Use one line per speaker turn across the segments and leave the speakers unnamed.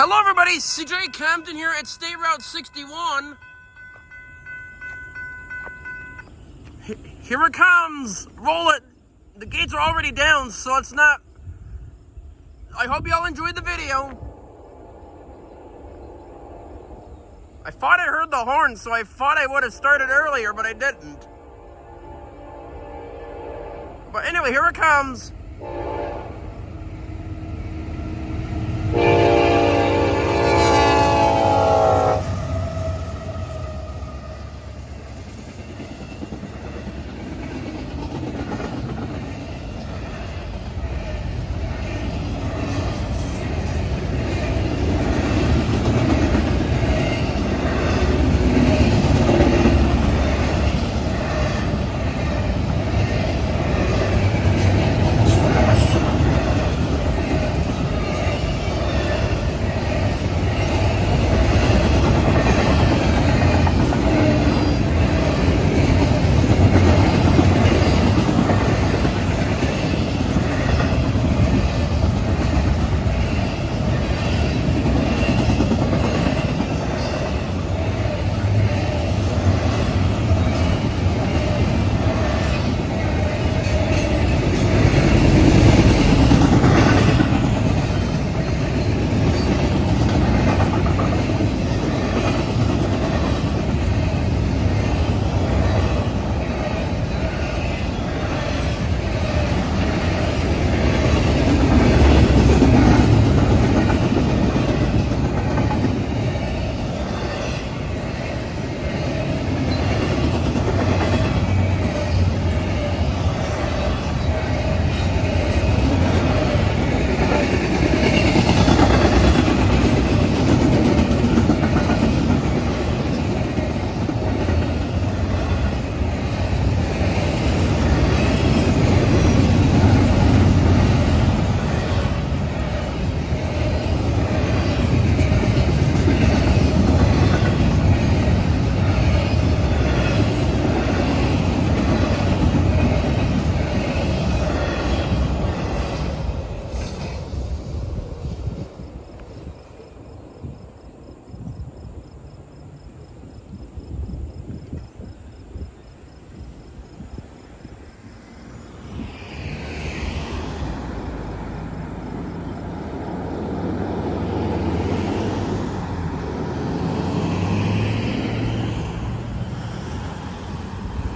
Hello everybody, CJ Compton here at State Route 61. Here it comes. Roll it. The gates are already down, so it's not... I hope y'all enjoyed the video. I thought I heard the horn, so I thought I would have started earlier, but I didn't. But anyway, here it comes.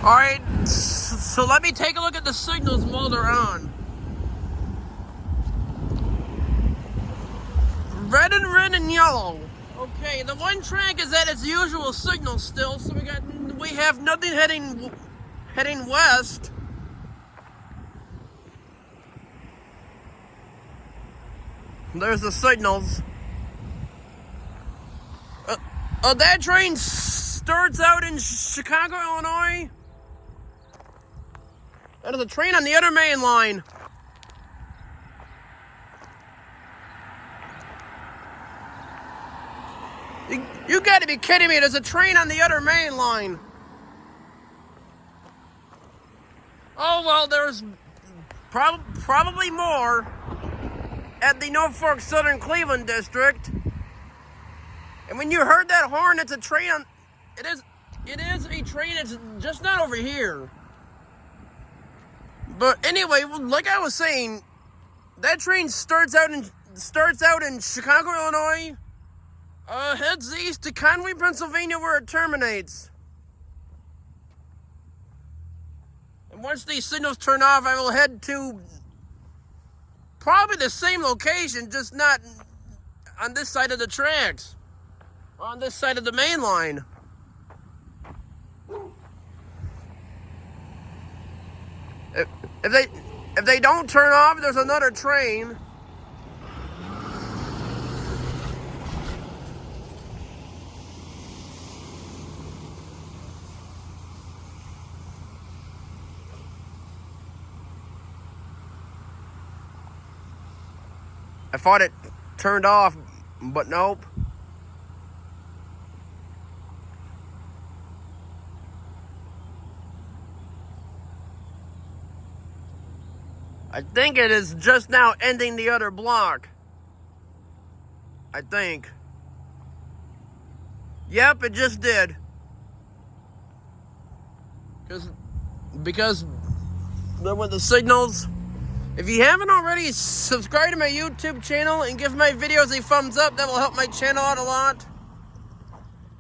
Alright, so let me take a look at the signals while they're on. Red and yellow. Okay, the one track is at its usual signal still, so we have nothing heading west. There's the signals. That train starts out in Chicago, Illinois. That is a train on the other main line. You gotta be kidding me, there's a train on the other main line. Oh, well, there's probably more at the Norfolk Southern Cleveland district. And when you heard that horn, it's a train on... It is a train, it's just not over here. But anyway, like I was saying, that train starts out in Chicago, Illinois, heads east to Conway, Pennsylvania, where it terminates. And once these signals turn off, I will head to probably the same location, just not on this side of the tracks, on this side of the main line. If they don't turn off, there's another train. I thought it turned off, but nope. I think it is just now ending the other block. I think. Yep, it just did. Because there were the signals. If you haven't already, subscribe to my YouTube channel and give my videos a thumbs up. That will help my channel out a lot.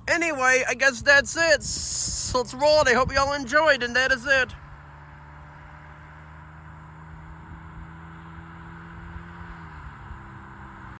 Anyway, I guess that's it. So let's roll it. I hope you all enjoyed, and that is it.